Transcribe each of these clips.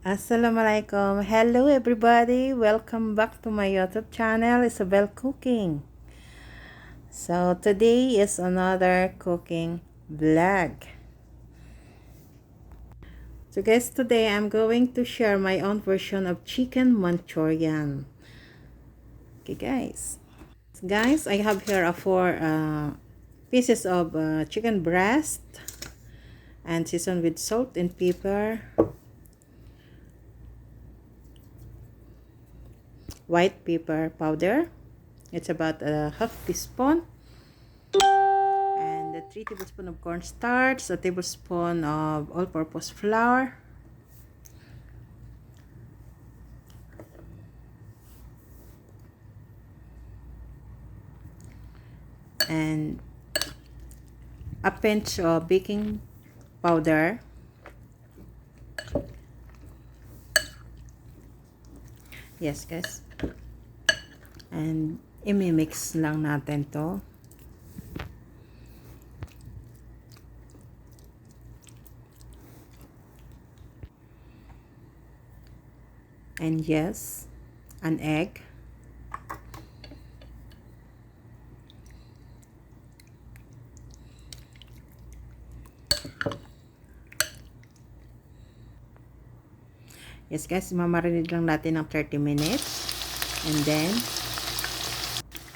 Assalamualaikum. Hello everybody. Welcome back to my YouTube channel, Isabel Cooking. So today is another cooking vlog. So guys, today I'm going to share my own version of chicken Manchurian. Okay guys. Guys, I have here 4 pieces of chicken breast and seasoned with salt and pepper. White pepper powder, it's about a half teaspoon, and 3 tablespoons of cornstarch, a tablespoon of all-purpose flour, and a pinch of baking powder, yes guys, and i-mix lang natin to. And yes, an egg. Yes guys, mamarinate lang natin ng 30 minutes. And then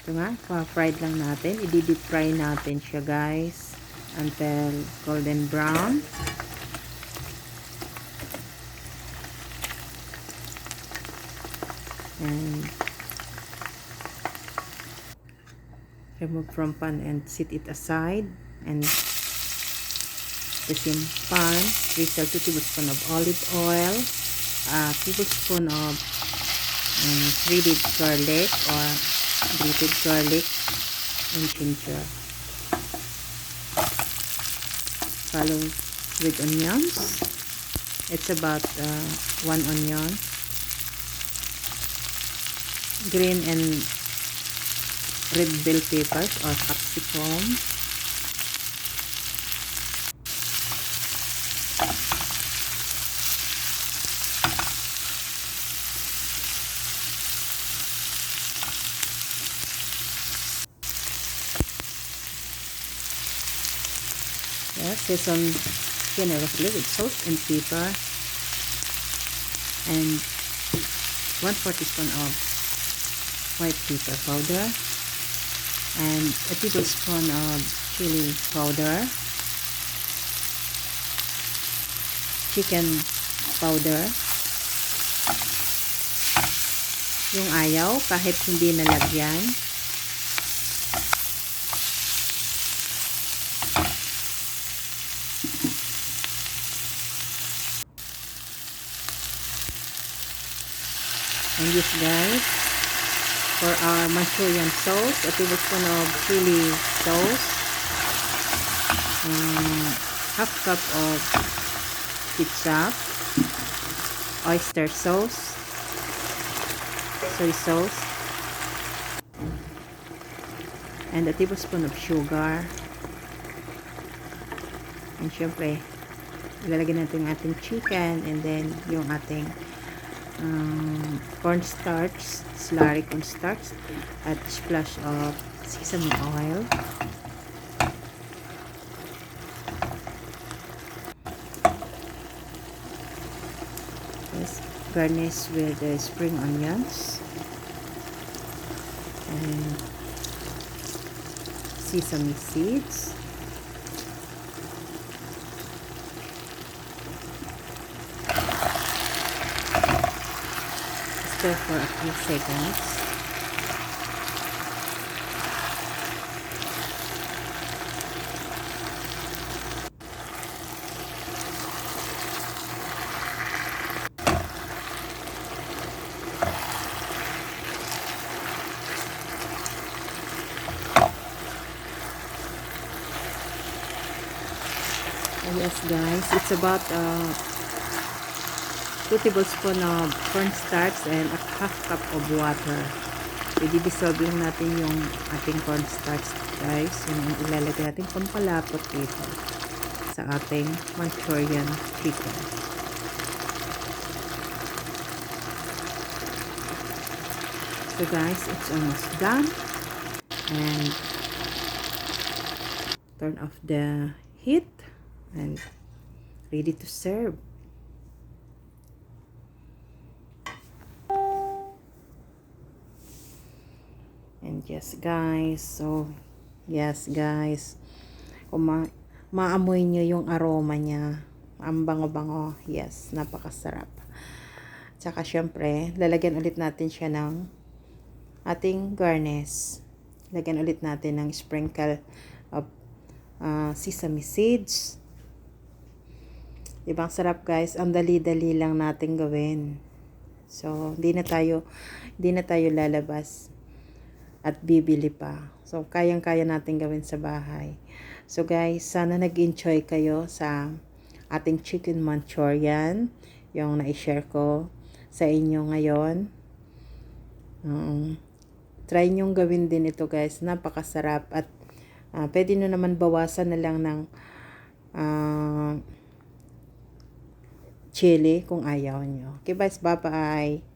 ito nga, pa-fried lang natin. I-deep fry natin siya guys until golden brown. And remove from pan and set it aside. And the same pan, drizzle 2 tablespoons of olive oil, a tablespoon of grated garlic or grated garlic and ginger. Follow with onions. It's about 1 onion. Green and red bell peppers or capsicum. Yes, season generously with salt and pepper, and 1/4 teaspoon of white pepper powder, and a tablespoon of chili powder, chicken powder. Yung ayaw, kahit hindi nalagyan. And yes guys, for our Manchurian sauce, a tablespoon of chili sauce, half cup of ketchup, oyster sauce, soy sauce, and a tablespoon of sugar. And syempre, ilalagay natin yung ating chicken, and then yung ating cornstarch, slurry cornstarch, at splash of sesame oil. Yes, garnish with the spring onions and sesame seeds. Stir for a few seconds. Yes guys, it's about 2 tablespoons of cornstarch and a half cup of water. I-dissolve lang natin yung ating cornstarch guys. Yung ilalagay natin pampalapot dito sa ating Manchurian chicken. So guys, it's almost done. And turn off the heat and ready to serve. And yes guys, so yes guys, kung maamoy nyo yung aroma niya, ang bango-bango, yes, napakasarap. Tsaka syempre, lalagyan ulit natin siya ng ating garnish. Lagyan ulit natin ng sprinkle of sesame seeds. Diba ang sarap guys, ang dali-dali lang natin gawin. So, hindi na tayo lalabas at bibili pa. So, kayang-kaya natin gawin sa bahay. So, guys, sana nag-enjoy kayo sa ating Chicken Manchurian, yung na-share ko sa inyo ngayon. Try nyong gawin din ito, guys. Napakasarap at pwede nyo naman bawasan na lang ng chili kung ayaw nyo. Okay, guys, bye-bye.